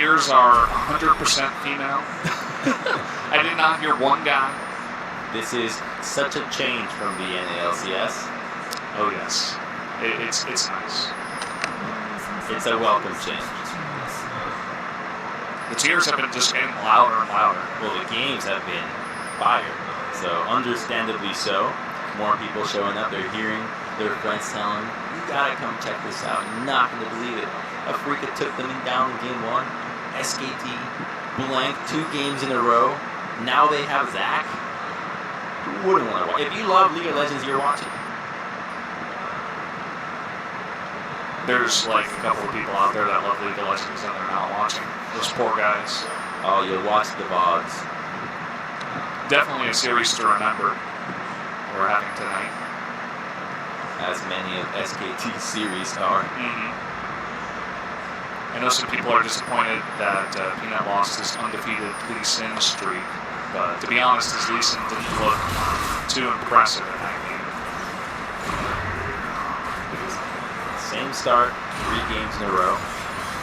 tiers are 100% female. I did not hear one guy. This is such a change from the NALCS. Oh yes, it's nice. It's a welcome change. The tiers have been just getting louder and louder. Well, the games have been fire, so understandably so. More people showing up. They're hearing their friends tell them, "You gotta come check this out. You're not gonna believe it. Afreeca took them down in game 1. SKT blank 2 games in a row. Now they have Zach. Who wouldn't want to watch? If you love League of Legends, you're watching. There's like a couple of people out there that love League of Legends and they're not watching. Those poor guys. Oh, you'll watch the VODs. Definitely a series to remember we're having tonight. As many of SKT's series are. I know some people are disappointed that Peanut lost his undefeated Lee Sin streak, but to be honest, his Lee Sin didn't look too impressive in that game. Same start, 3 games in a row.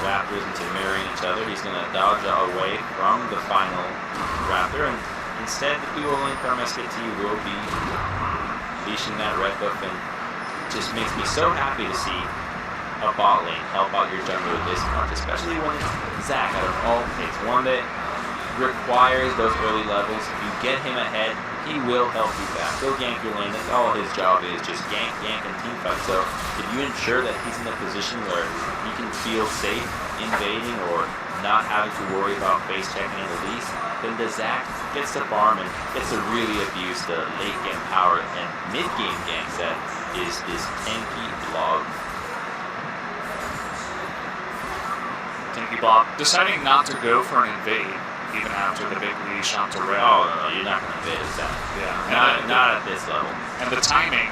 Raptors into mirroring each other. He's going to dodge away from the final Raptor, and instead the duo lane from SKT will be leashing that red buff, and it just makes me so happy to see a bot lane help out your jungler this much, especially when it's Zach out of all picks. One that requires those early levels. If you get him ahead, he will help you back. He'll gank your lane. That's all his job is, just gank, and team fight. So if you ensure that he's in a position where he can feel safe invading or not having to worry about face checking in the least, then the Zach gets to farm and gets to really abuse the late game power and mid game ganks that is this tanky blob. Tanky Bob deciding not to go for an invade, even after the big leash onto red. Oh, no, you're not going to invade Zach. Yeah. Not at this level. And the timing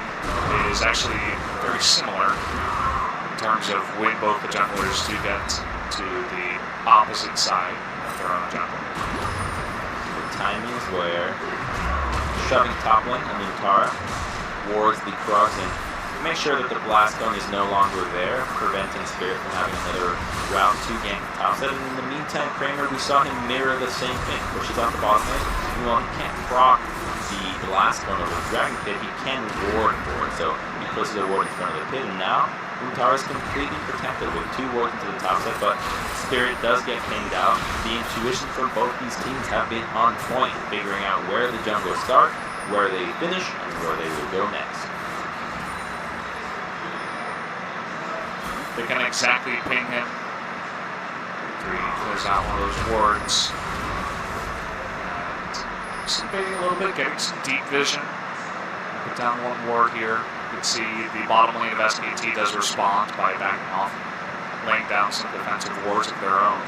is actually very similar in terms of when both the junglers do get to the opposite side of their own jungle. The timing is where shoving top lane, Tara, wards the Krugs and make sure that the blast gun is no longer there, preventing Spirit from having another round 2 gank top set. And in the meantime, Kramer, we saw him mirror the same thing, pushes out the bottom lane. And while he can't proc the blast gun over the Dragon Pit, he can ward for it. So he places a ward in front of the pit, and now Tara is completely protected with 2 wards into the top set, but Spirit does get pinged out. The intuition from both these teams have been on point, figuring out where the jungle start, where they finish, and where they will go next. They can exactly ping him. 3 clears out one of those wards. And just invading a little bit, getting some deep vision. Put down 1 ward here. You can see the bottom lane of SKT does respond by backing off, laying down some defensive wards of their own.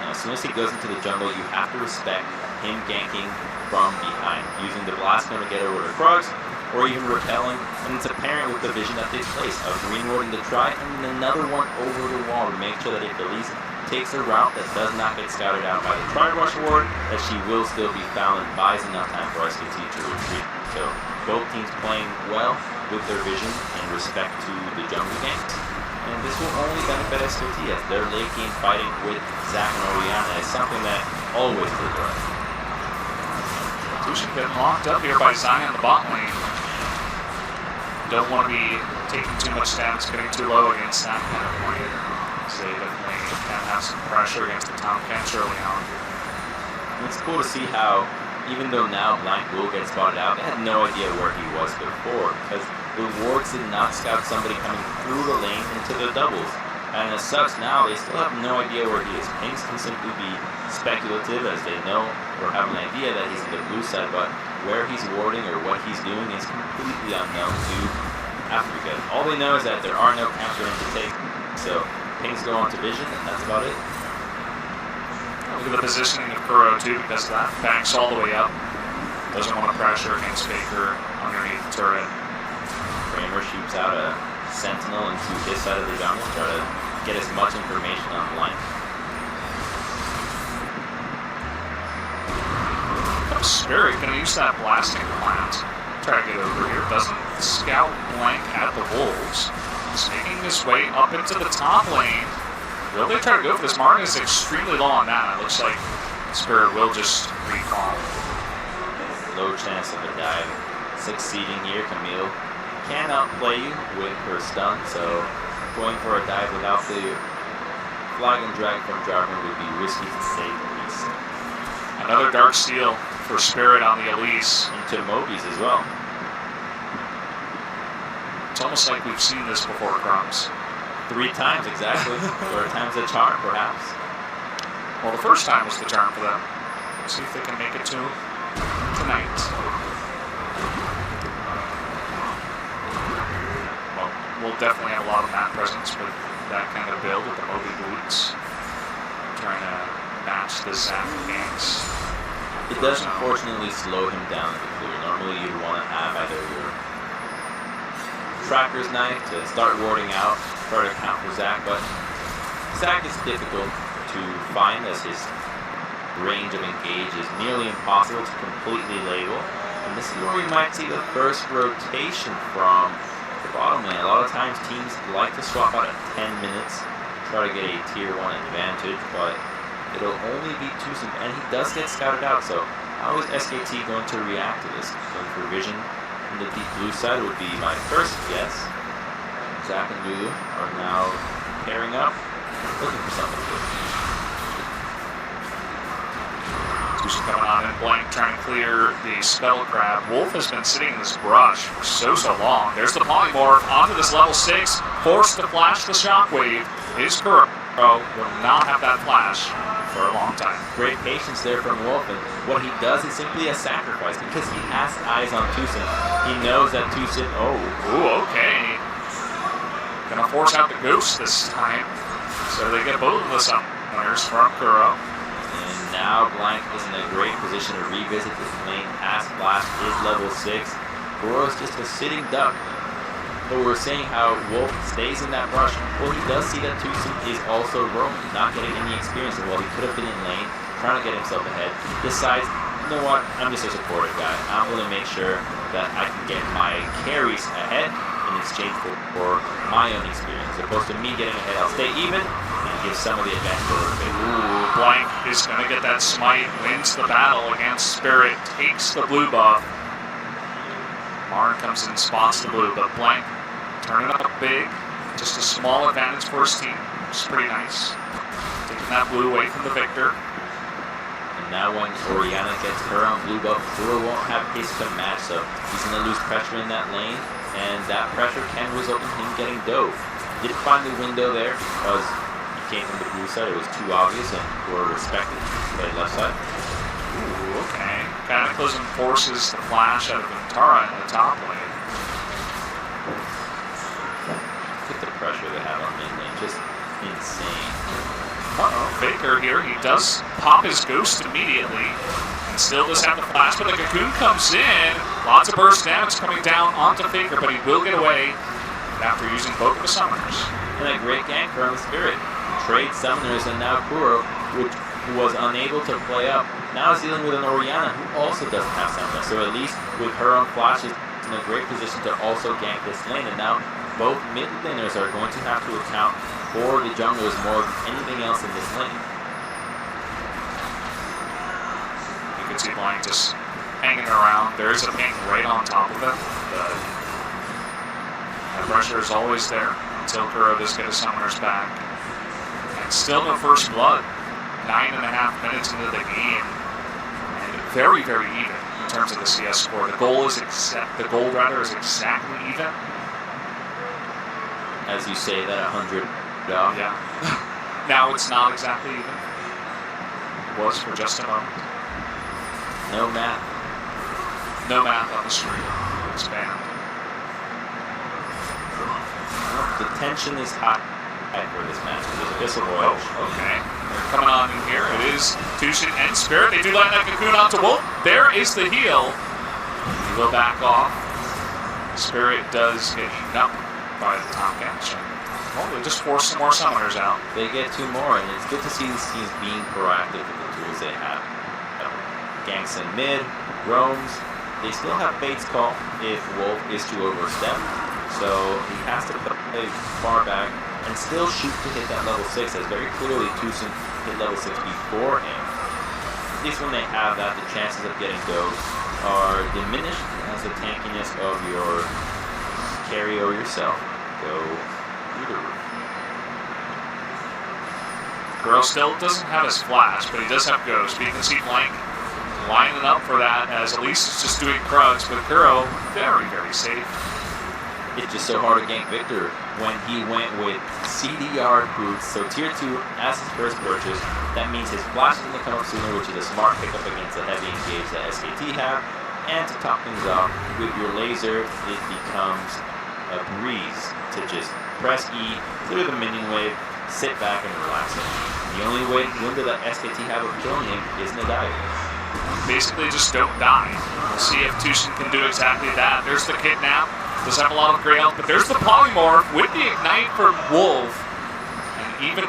Now, as soon as he goes into the jungle, you have to respect him ganking from behind, using the blast gun to get over the Krugs, or even repelling, and it's apparent with the vision that takes place, a green ward in the try, and then another one over the wall to make sure that if Elise takes a route that does not get scouted out by the tri-rush ward, that she will still be found and buys enough time for SKT to retreat. So both teams playing well with their vision and respect to the jungle ganks, and this will only benefit SKT as their late game fighting with Zach and Oriana is something that always goes right. Tushin getting locked up here by Zion in the bot lane. Don't want to be taking too much damage, getting too low against that kind of point. So they definitely can have some pressure against the Tom Kench early on. And it's cool to see how, even though now Blank will get spotted out, they had no idea where he was before, because the wards did not scout somebody coming through the lane into the doubles. And as such, now they still have no idea where he is. Pings can simply be speculative as they know or have an idea that he's in the blue side, but where he's warding or what he's doing is completely unknown to Afreeca. All they know is that there are no camps for him to take, so pings go on to vision, and that's about it. Look at the positioning of Kuro too, because that backs all the way up. Doesn't want to pressure against Faker underneath the turret. Kramer shoots out a sentinel into his side of the jungle, try to get as much information on Blank. Spirit gonna use that blasting plant. Try to get over here. Doesn't scout Blank at the wolves. He's making his way up into the top lane. Will they try to go for this? Martin is extremely low on mana. It looks like Spirit will just recall. Low chance of a dive succeeding here. Camille can outplay you with her stun, so going for a dive without the flag and drag from Jarvan would be risky to say the least. Another Dark Steel for Spirit on the Elise. Into Mobies as well. It's almost like we've seen this before, Crumbs. 3 times exactly. 4 times the charm, perhaps. Well, the first time was the charm for them. Let's see if they can make it to tonight. Well, we'll definitely have a lot of map presence with that kind of build with the Moby boots. Trying to match the Zap ganks. It does unfortunately slow him down a bit clear. Normally you'd want to have either your Tracker's Knife to start warding out, try to count for Zac, but Zac is difficult to find as his range of engage is nearly impossible to completely label. And this is where we might see the first rotation from the bottom lane. A lot of times teams like to swap out at 10 minutes, try to get a tier 1 advantage, but it'll only be Tucson, and he does get scouted out, so how is SKT going to react to this? Going for vision from the deep blue side would be my first guess. Zac and Lulu are now pairing up, looking for something good. Tucson coming on in blank, trying to clear the Spell Crab. Wolf has been sitting in this brush for so long. There's the Polymorph onto this level 6, forced to flash the Shockwave. His Kuro will not have that flash for a long time. Great patience there from Wolf, and what he does is simply a sacrifice because he has eyes on Tucson. He knows that Tucson, okay. Gonna force out the Ghost this time. So they get both of the summoners from Kuro. And now Blank is in a great position to revisit this lane. Past Flash is level 6. Kuro's just a sitting duck. But we're saying how Wolf stays in that brush. Well, he does see that Tucson is also roaming, not getting any experience. And while he could have been in lane, trying to get himself ahead, decides, you know what, I'm just a supportive guy. I'm going to make sure that I can get my carries ahead in exchange for my own experience. As opposed to me getting ahead, I'll stay even and give some of the advantage a little bit. Ooh, Blank is going to get that smite, wins the battle against Spirit, takes the blue buff. Marn comes in and spots the blue, but Blank turning up big, just a small advantage for his team, which is pretty nice. Taking that blue away from the victor. And now when Orianna gets her own blue buff, Kuro won't have his to match, so he's going to lose pressure in that lane, and that pressure can result in him getting dove. Did find the window there, because he came from the blue side, it was too obvious, and Kuro respected the left side. Ooh, okay. Cataclysm forces the flash out of Ventara in the top lane. The pressure they have on mid lane, just insane. Faker here, he does pop his Ghost immediately, and still does have the flash, but the Cocoon comes in. Lots of burst damage coming down onto Faker, but he will get away after using both of the summoners. And a great gank from Spirit. Trade summoners, and now Kuro, who was unable to play up, now is dealing with an Orianna who also doesn't have summoners. So at least with her own flashes, in a great position to also gank this lane, and now both mid laners are going to have to account for the junglers more than anything else in this lane. You can see Blank just hanging around. There's a ping right on top of him. The pressure is always there until Kuro does get his summoners back. And still no first blood. 9.5 minutes into the game. And very, very even in terms of the CS score. The goal is exactly even. As you say that 100 Yeah. Now it's not exactly even. It was for just a moment. No math. No math on the screen. It's banned. The tension is high for this match. There's Abyssal Voyage. Okay. They're coming on in here. It is Tucson and Spirit. They do land that Cocoon onto Wolf. There is the heal. He will back off. Spirit does get eaten up by the top catch. Well, they just force some more summoners out. They get 2 more, and it's good to see these teams being proactive with the tools they have. Ganks in mid, roams. They still have Bates call if Wolf is to overstep, so he has to play far back and still shoot to hit that level 6, as very clearly Tucson hit level 6 before him. At least when they have that, the chances of getting those are diminished as the tankiness of your carry or yourself go through the roof. Kuro still doesn't have his flash, but he does have Ghost. But you can see Blank lining up for that, as Elise is just doing Krugs, but Kuro very, very safe. It's just so hard to gank Victor when he went with CDR boots, so tier 2 as his first purchase. That means his flash is going to come up sooner, which is a smart pickup against the heavy engage that SKT have. And to top things off, with your laser, it becomes a breeze to just press E, clear the minion wave, sit back and relax it. The only window that SKT have of killing him is in the dive. Basically, just don't die. We'll see if Tushin can do exactly that. There's the Kidnap. Does have a lot of gray health, but there's the Polymorph with the Ignite for Wolf. And even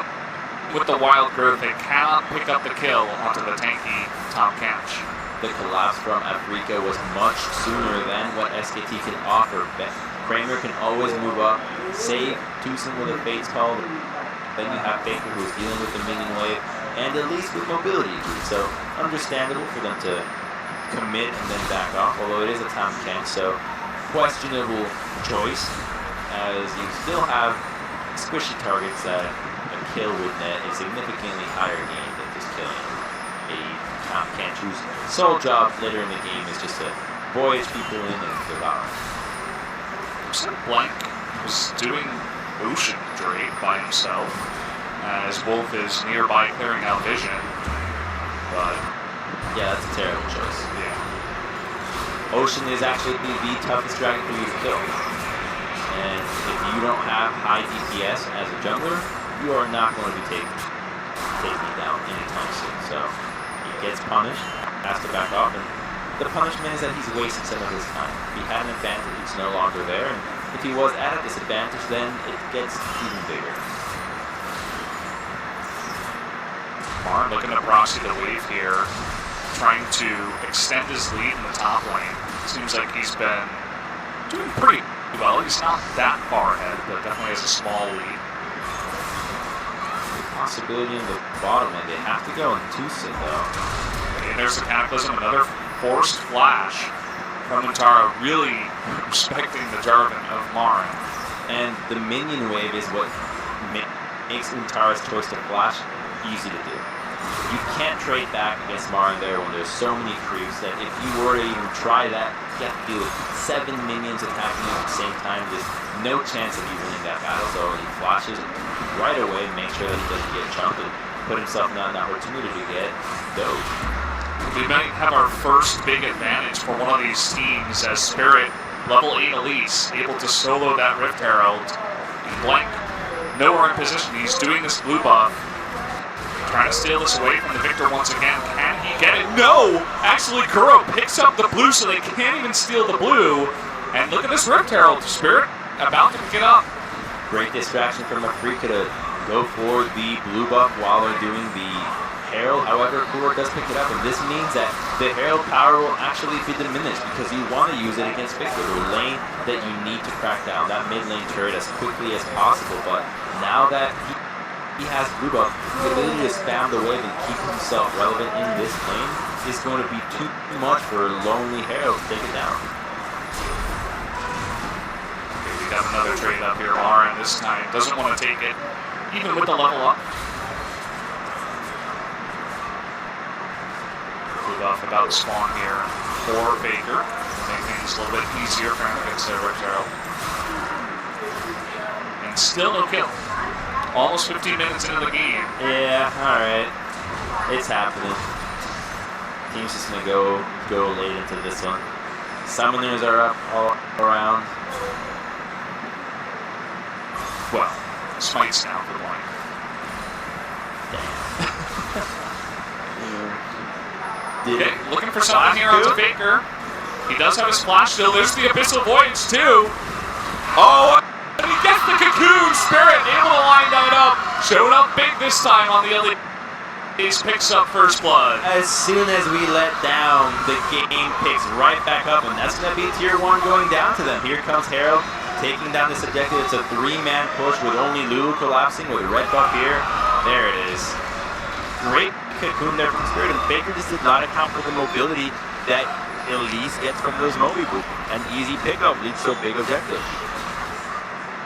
with the Wild Growth, they cannot pick up the kill onto the tanky Tom Catch. The collapse from Afreeca was much sooner than what SKT can offer. Kramer can always move up, save Tucson with a Fate's Call. Then you have Baker who's dealing with the minion wave, and Elise with mobility boost. So understandable for them to commit and then back off, although it is a Tom Catch, so questionable choice, as you still have squishy targets that a kill would net a significantly higher gain than just killing a Tom Catch whose sole job later in the game is just to voyage people in and devour. Blank was doing Ocean Drake by himself, as Wolf is nearby clearing out vision. But yeah, that's a terrible choice. Yeah. Ocean is actually the toughest dragon for you to kill. And if you don't have high DPS as a jungler, you are not going to be taking it down anytime soon. So he gets punished, has to back off, and the punishment is that he's wasting some of his time. If he had an advantage, it's no longer there, and if he was at a disadvantage, then it gets even bigger. Marn looking to proxy the wave here, trying to extend his lead in the top lane. Seems like he's been doing pretty well. He's not that far ahead, but definitely has a small lead. The possibility in the bottom end, they have to go in Tucson though. And there's the Cataclysm, another forced flash from Utara, really respecting the jargon of Marn. And the minion wave is what makes Utara's choice to flash easy to do. You can't trade back against Marn there when there's so many creeps that if you were to even try that, you have to deal with 7 minions attacking you at the same time. There's no chance of you winning that battle, so he flashes right away, make sure that he doesn't get chunked and put himself in an opportunity to get dove. We might have our first big advantage for one of these teams, as Spirit, level 8 Elise, able to solo that Rift Herald. And Blank, nowhere in position. He's doing this blue buff, trying to steal this away from the Victor once again. Can he get it? No! Actually, Kuro picks up the blue, so they can't even steal the blue. And look at this Rift Herald. Spirit about to pick it up. Great distraction from Afreeca to go for the blue buff while they're doing the Herald. However, Kuro does pick it up, and this means that the Herald power will actually be diminished because you want to use it against Victor, the lane that you need to crack down, that mid lane turret as quickly as possible. But now that he has blue buff, the ability to spam the wave and keep himself relevant in this lane is going to be too much for a lonely Herald to take it down. Okay, we got another trade up here. Lauren this time doesn't want to take it, even with the level up. Buff about to spawn here for Baker. Make things a little bit easier for him against Rift Herald. And still no kill. Almost 15 minutes into the game. Yeah, alright. It's happening. Team's just gonna go late into this one. Summoners are up all around. Well, smites now for Blank. Okay, looking for something here onto Baker. He does have his flash still. There's the Abyssal Voyage too. Oh, and he gets the Cocoon. Spirit able to line that up. Showing up big this time on the elite. picks up first blood. As soon as we let down, the game picks right back up, and that's going to be Tier 1 going down to them. Here comes Harold taking down this objective. It's a 3-man push with only Lulu collapsing with a red buff here. There it is. Great cocoon there from Spirit, and Baker just did not account for the mobility that Elise gets from those Moby Boop. An easy pickup leads to a big objective.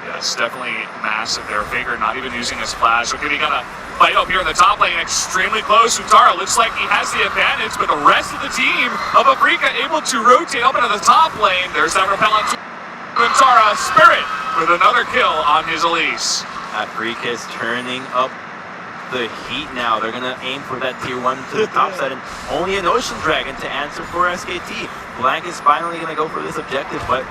Yes, definitely massive there. Faker not even using his flash. Okay, he got a fight up here in the top lane, extremely close. Utara looks like he has the advantage, but the rest of the team of Afreeca able to rotate up into the top lane. There's that repellent to Utara. Spirit with another kill on his Elise. Afreeca is turning up the heat now. They're going to aim for that Tier 1 to the top side, and only an Ocean Dragon to answer for SKT. Blank is finally going to go for this objective, but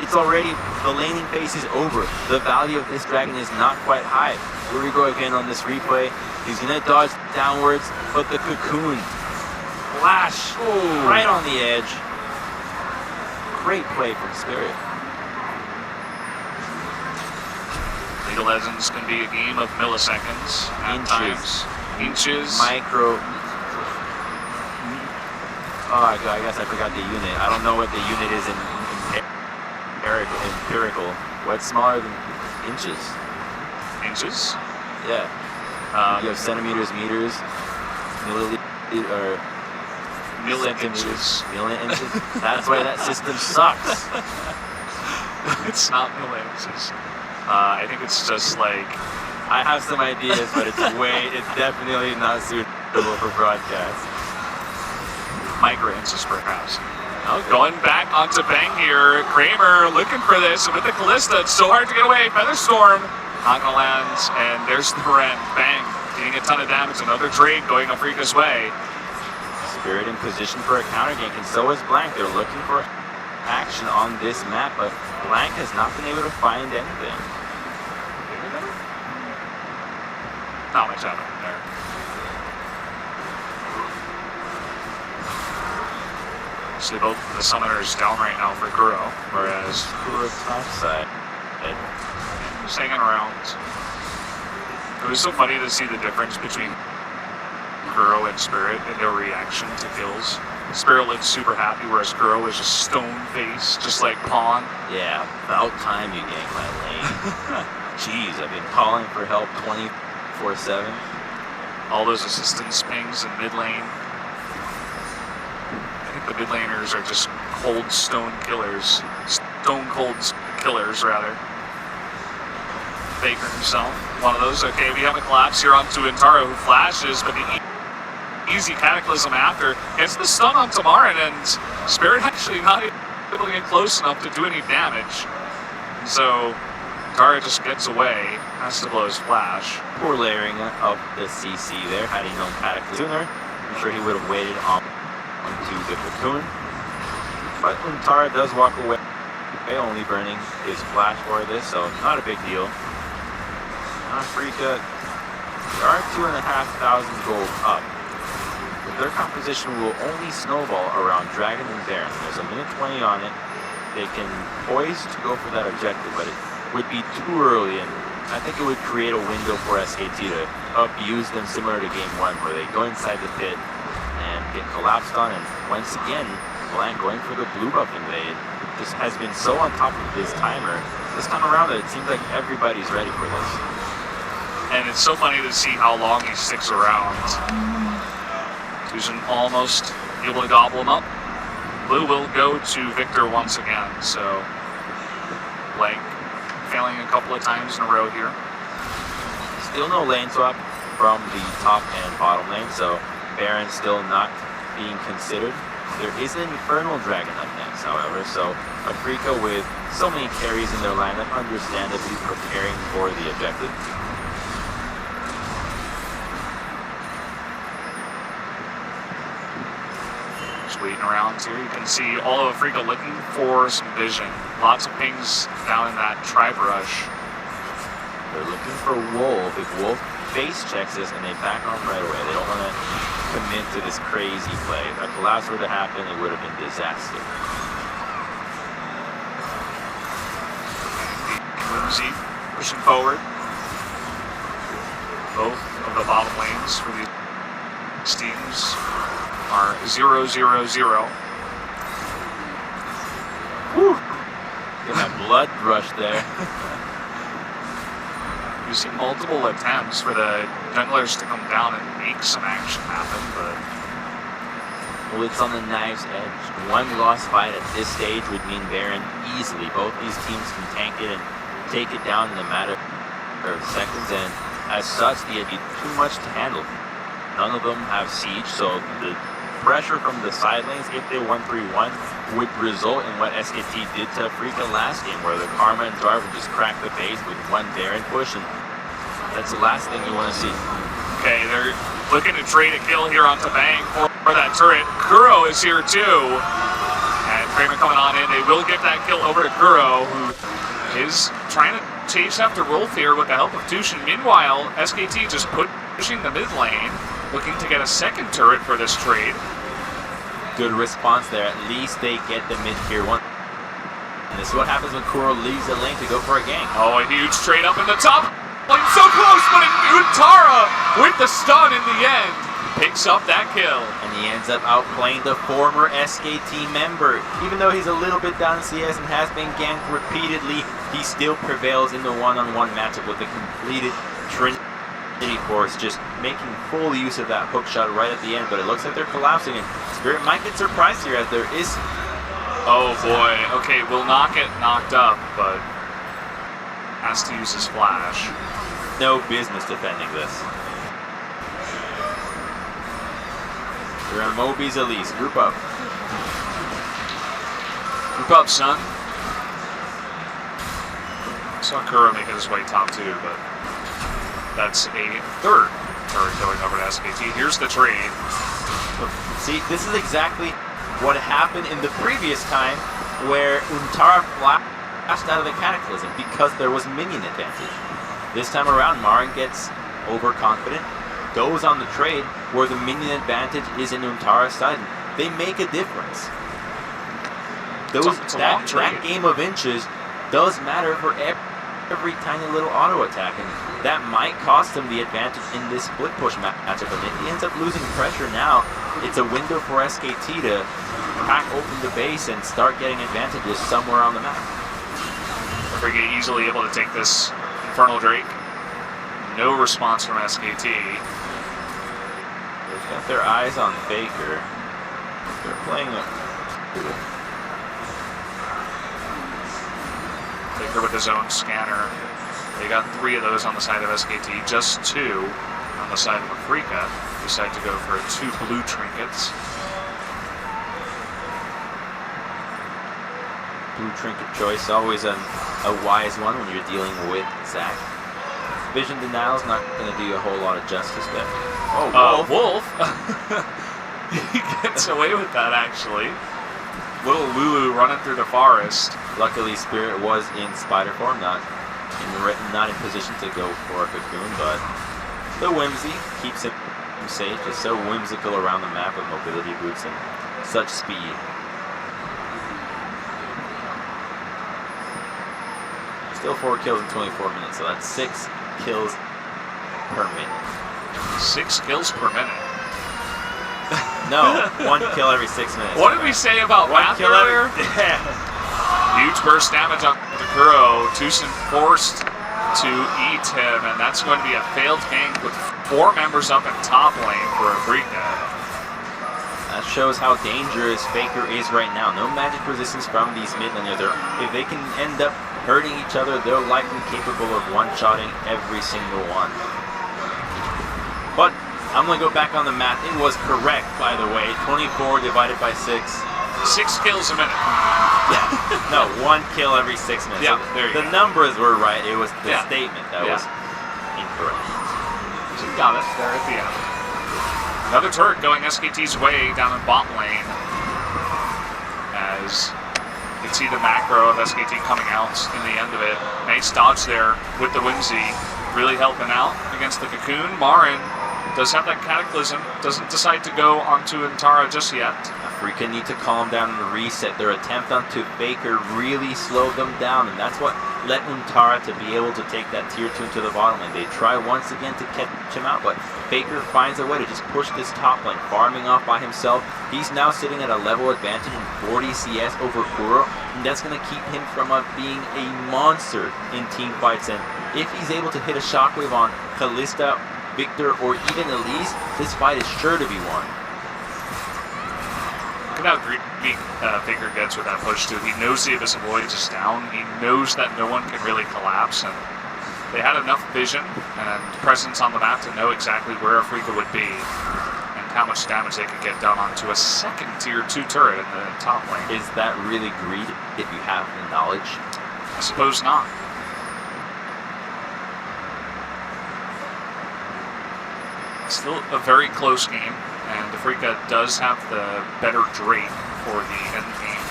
it's already, the laning phase is over. The value of this dragon is not quite high. Here we go again on this replay. He's gonna dodge downwards, but the cocoon flash right on the edge. Great play from Spirit. League of Legends can be a game of milliseconds at times. Inches. Micro. Oh, I guess I forgot the unit. I don't know what the unit is in empirical. What's smaller than inches? Inches? Yeah. You have centimeters, meters, milliliters, million inches. Million inches. That's why that system sucks. It's not million inches. I think it's just like. I have some ideas, but it's definitely not suitable for broadcast. Micro inches, perhaps. Going back onto Bang here. Kramer looking for this. And with the Callista, it's so hard to get away. Featherstorm not gonna land. And there's the Ren. Bang. Getting a ton of damage. Another trade going Afreeca's way. Spirit in position for a counter gank. And so is Blank. They're looking for action on this map. But Blank has not been able to find anything. Not much happening there. See both the summoners down right now for Kuro, whereas Kuro top side. Just hanging around. It was so funny to see the difference between Kuro and Spirit in their reaction to kills. Spirit looked super happy, whereas Kuro was just stone-faced, just like Pawn. Yeah, about time you ganked my lane. Jeez, I've been calling for help 24/7. All those assistance pings in mid lane. The mid laners are just cold stone killers. Stone cold killers, rather. Baker himself, one of those. Okay, we have a collapse here onto Intaro, who flashes, but the easy cataclysm after gets the stun on Tamarin, and Spirit actually not able to get close enough to do any damage. And so Intaro just gets away, has to blow his flash. Poor layering of the CC there. Had he known cataclysm sooner, I'm sure he would have waited on into the cocoon. But when Tara does walk away, only burning his flash for this, so not a big deal. Afreeca, there are 2,500 gold up. But their composition will only snowball around Dragon and Baron. There's a minute 20 on it. They can poise to go for that objective, but it would be too early, and I think it would create a window for SKT to abuse them similar to Game 1, where they go inside the pit and get collapsed on, and once again, Blank going for the blue buff invade just has been so on top of this timer this time around that it seems like everybody's ready for this. And it's so funny to see how long he sticks around. Fusion almost able to gobble him up. Blue will go to Victor once again, so Blank failing a couple of times in a row here. Still no lane swap from the top and bottom lane, so Baron still not being considered. There is an Infernal Dragon up next, however, so Afreeca with so many carries in their lineup, understandably preparing for the objective. Just waiting around here. You can see all of Afreeca looking for some vision. Lots of pings down in that tri-brush. They're looking for Wolf. If Wolf face checks this and they back off right away, they don't want to commit to this crazy play. If a collapse were to happen, it would have been disaster. Whimsy pushing forward. Both of the bottom lanes for the These teams are 0-0-0. Whew. Get my blood rush there. We've seen multiple attempts for the junglers to come down and make some action happen, but Well, it's on the knife's edge. One lost fight at this stage would mean Baron easily. Both these teams can tank it and take it down in a matter of seconds, and as such, it'd be too much to handle. None of them have siege, so the pressure from the side lanes, if they won 3-1, would result in what SKT did to Afreeca last game, where the Karma and Drive would just crack the base with one Baron push, and that's the last thing you want to see. okay, they're looking to trade a kill here onto Bang for that turret. Kuro is here too. And Kramer coming on in. They will get that kill over to Kuro, who is trying to chase after Wolf here with the help of Tushin. Meanwhile, SKT just pushing the mid lane, looking to get a second turret for this trade. Good response there. At least they get the mid tier one. And this is what happens when Kuro leaves the lane to go for a gank. Oh, a huge trade up in the top. Like so close, but Untara with the stun in the end picks up that kill. And he ends up outplaying the former SKT member. Even though he's a little bit down in CS and has been ganked repeatedly, he still prevails in the one-on-one matchup with the completed Trinity Force, just making full use of that hook shot right at the end. But it looks like they're collapsing, and Spirit might get surprised here as there is... Oh boy, okay, will not get knocked up, but has to use his flash. No business defending this. You're on Moby's Elise. Group up. Group up, son. Saw Kuro making his way top 2, but that's a third turret going over to SKT. Here's the trade. See, this is exactly what happened in the previous time where Untara flashed out of the Cataclysm because there was minion advantage. This time around, Marin gets overconfident, goes on the trade where the minion advantage is in Untara's side. They make a difference. That game of inches does matter for every tiny little auto attack, and that might cost him the advantage in this split push matchup. And if he ends up losing pressure now, it's a window for SKT to crack open the base and start getting advantages somewhere on the map. Afreeca easily able to take this Infernal Drake. No response from SKT. They've got their eyes on Faker. They're playing it. Faker with his own scanner. They got 3 of those on the side of SKT, just 2 on the side of Afreeca. Decide to go for 2 blue trinkets. Blue trinket choice, always a wise one when you're dealing with Zac. Vision denial is not going to do a whole lot of justice there. Oh, Wolf! He gets away with that, actually. Little Lulu running through the forest. Luckily, Spirit was in spider form, not in position to go for a cocoon, but the whimsy keeps him safe. Just so whimsical around the map with mobility boots and such speed. Still 4 kills in 24 minutes, so that's 6 kills per minute. 6 kills per minute. No, 1 kill every 6 minutes. What did we say about math earlier? Huge burst damage on Kuro. Tushin forced to eat him, and that's going to be a failed gank with 4 members up in top lane for Afreeca. That shows how dangerous Faker is right now. No magic resistance from these mid laners. If they can end up hurting each other, they're likely capable of one-shotting every single one. But I'm going to go back on the math. It was correct, by the way. 24 divided by 6. 6 kills a minute. Yeah. No, 1 kill every 6 minutes. Yeah, there you go. The numbers were right. It was the statement that was incorrect. So you got it there at the end. Another turret going SKT's way down in bot lane. As you can see the macro of SKT coming out in the end of it. Nice dodge there with the Whimsy. Really helping out against the Cocoon. Marin does have that Cataclysm. Doesn't decide to go onto Untara just yet. Afreeca need to calm down and reset. Their attempt onto Faker really slowed them down, and that's what led Untara to be able to take that tier 2 to the bottom lane. They try once again to catch him out, but Faker finds a way to just push this top lane, farming off by himself. He's now sitting at a level advantage in 40 CS over Kuro, and that's going to keep him from being a monster in team fights. And if he's able to hit a shockwave on Kalista, Victor, or even Elise, this fight is sure to be won. Look at how greedy Faker gets with that push too. He knows the Abyssal Void is down. He knows that no one can really collapse, and they had enough vision and presence on the map to know exactly where Afreeca would be and how much damage they could get done onto a second tier 2 turret in the top lane. Is that really greed if you have the knowledge? I suppose not. Still a very close game, and Afreeca does have the better Drake for the end game.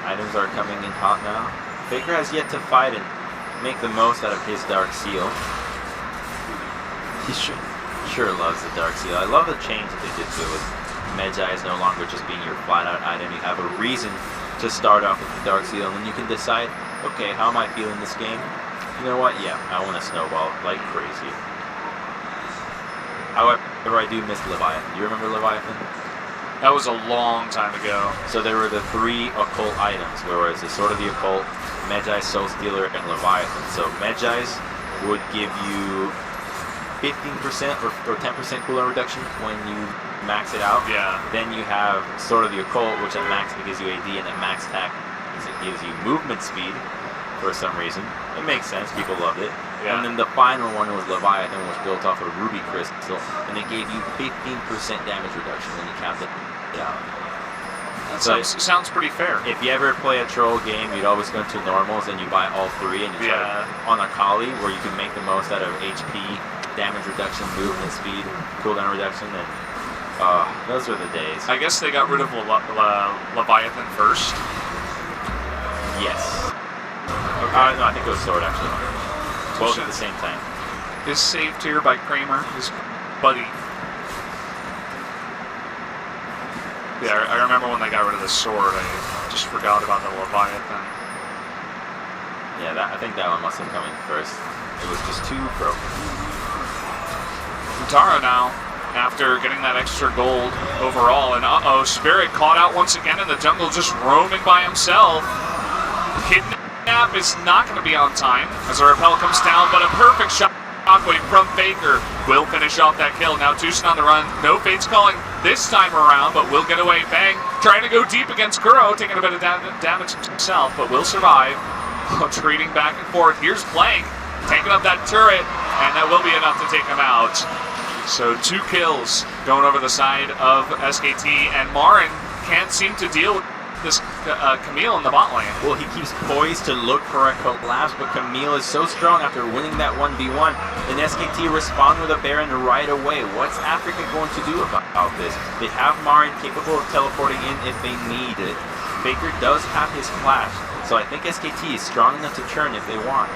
Items are coming in hot now. Faker has yet to fight and make the most out of his Dark Seal. He sure loves the Dark Seal. I love the change that they did to it with Medjai is no longer just being your flat-out item. You have a reason to start off with the Dark Seal, and then you can decide, okay, how am I feeling this game? You know what? Yeah, I want to snowball like crazy. However, I do miss Leviathan. Do you remember Leviathan? That was a long time ago. So there were the 3 occult items, whereas the Sword of the Occult, Medjai, Soul Stealer, and Leviathan. So Medjai's would give you 15% or 10% cooldown reduction when you max it out. Yeah. Then you have Sword of the Occult, which at max gives you AD, and at max attack it gives you movement speed for some reason. It makes sense. People loved it. Yeah. And then the final one was Leviathan, which built off a Ruby Crystal, and it gave you 15% damage reduction when you capped it down. That sounds pretty fair. If you ever play a troll game, you'd always go to normals and you buy all 3 and you try on Akali, where you can make the most out of HP, damage reduction, movement speed, cooldown reduction, and those were the days. I guess they got rid of Leviathan first. Yes. Okay. No, I think it was Sword actually. Both at the same time. Is saved here by Kramer, his buddy. Yeah, I remember when they got rid of the sword, I just forgot about the Leviathan. Yeah, I think that one must have come in first. It was just too broken. Untara now, after getting that extra gold overall, and Spirit caught out once again in the jungle, just roaming by himself. Kidnap is not going to be on time as the repel comes down, but a perfect shockwave from Faker will finish off that kill. Now Tucson on the run, no Fate's calling this time around, but will get away. Bang, trying to go deep against Kuro, taking a bit of damage himself, but will survive. Trading back and forth. Here's Plank, taking up that turret, and that will be enough to take him out. So 2 kills going over the side of SKT, and Marin can't seem to deal with this Camille in the bot lane. Well, he keeps poised to look for a collapse, but Camille is so strong after winning that 1v1. And SKT respond with a Baron right away. What's Afreeca going to do about this? They have Marin capable of teleporting in if they need it. Faker does have his flash, so I think SKT is strong enough to turn if they want.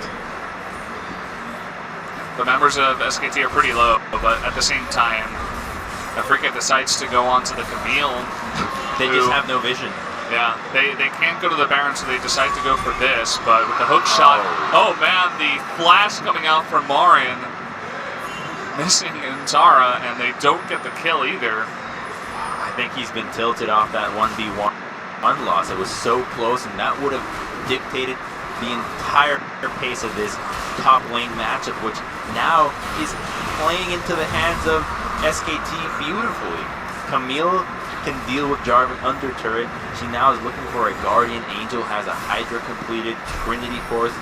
The members of SKT are pretty low, but at the same time, Afreeca decides to go on to the Camille. They just have no vision. Yeah, they can't go to the Baron, so they decide to go for this, but with the hook shot, oh man, the flash coming out from Marin, missing Untara, and they don't get the kill either. I think he's been tilted off that 1v1 loss. It was so close, and that would have dictated the entire pace of this top lane matchup, which now is playing into the hands of SKT beautifully. Camille can deal with Jarvan under turret. She now is looking for a Guardian Angel, has a Hydra completed, Trinity Force,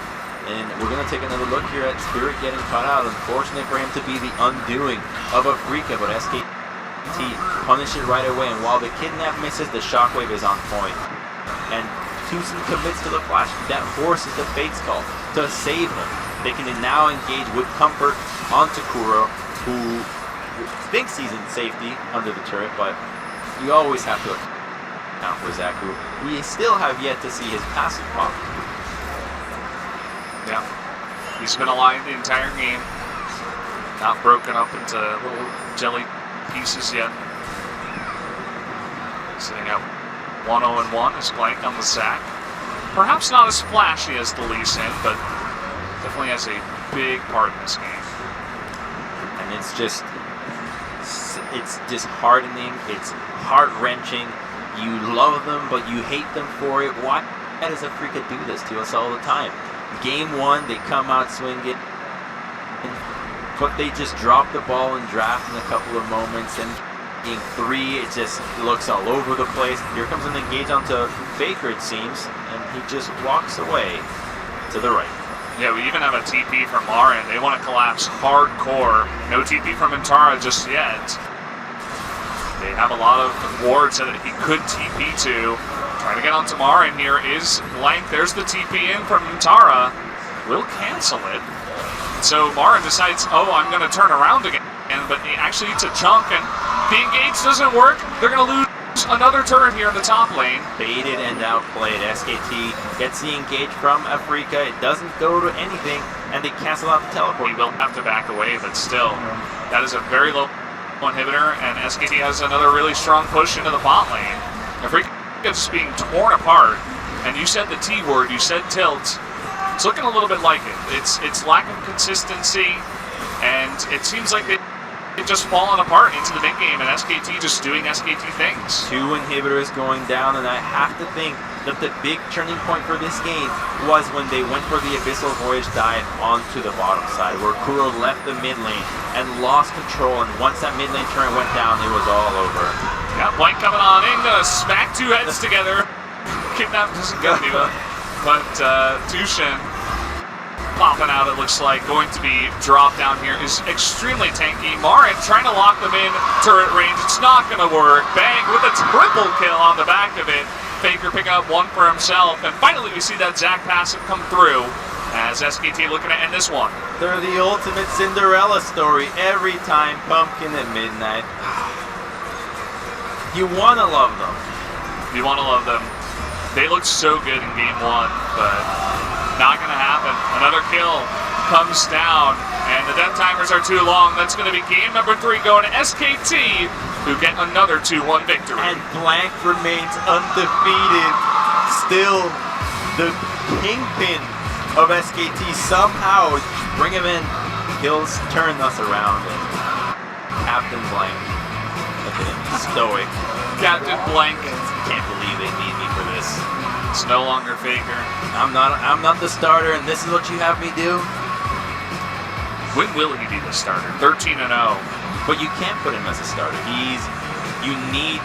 and we're going to take another look here at Spirit getting caught out. Unfortunate for him to be the undoing of Afreeca, but SKT punish it right away, and while the Kidnap misses, the Shockwave is on point. And Tucson commits to the flash. That forces the Fate's Call to save him. They can now engage with comfort onto Kuro, who thinks he's in safety under the turret, but you always have to account for Zaku. We still have yet to see his passive pop. Yeah, he's been alive the entire game, not broken up into little jelly pieces yet. Sitting at 1-0-1 is Blank on the sack. Perhaps not as flashy as the Lee Sin, but definitely has a big part in this game. And it's disheartening. It's heart-wrenching. You love them, but you hate them for it. Why does Afreeca do this to us all the time? Game 1, they come out swinging, but they just drop the ball and draft in a couple of moments. And Game 3, it just looks all over the place. Here comes an engage onto Faker, it seems, and he just walks away to the right. Yeah, we even have a TP from Marin. They want to collapse hardcore. No TP from Intara just yet. They have a lot of wards that he could TP to. Trying to get onto Marin here is Blank. There's the TP in from Intara. Will cancel it. So Marin decides, oh, I'm going to turn around again. But he actually needs a chunk, and the engage doesn't work. They're going to lose another turret here in the top lane. Baited and outplayed. SKT gets the engage from Afreeca. It doesn't go to anything, and they cancel out the teleport. He will have to back away, but still, that is a very low inhibitor, and SKT has another really strong push into the bot lane. Afreeca is being torn apart, and you said the T word, you said tilt. It's looking a little bit like it. It's lack of consistency, and it seems like they've just fallen apart into the mid game, and SKT just doing SKT things. 2 inhibitors going down, and I have to think that the big turning point for this game was when they went for the Abyssal Voyage dive onto the bottom side, where Kuro left the mid lane and lost control, and once that mid lane turret went down, it was all over. Yeah, Blank coming on in, gonna smack 2 heads together. Kidnap doesn't go anywhere, but Tushin popping out, it looks like, going to be dropped down here, is extremely tanky. Marin trying to lock them in turret range. It's not going to work. Bang with a triple kill on the back of it. Faker picking up 1 for himself. And finally, we see that Zac passive come through as SKT looking to end this one. They're the ultimate Cinderella story every time. Pumpkin at midnight. You want to love them. You want to love them. They looked so good in Game 1, but not going to happen. Another kill comes down, and the death timers are too long. That's going to be game number 3 going to SKT, who get another 2-1 victory. And Blank remains undefeated. Still the kingpin of SKT. Somehow bring him in. He'll turn us around. And Captain Blank. Look at him, stoic. Captain Blank. Can't believe they need me for this. It's no longer Faker. I'm not the starter, and this is what you have me do? When will he be the starter? 13-0. But you can't put him as a starter. You need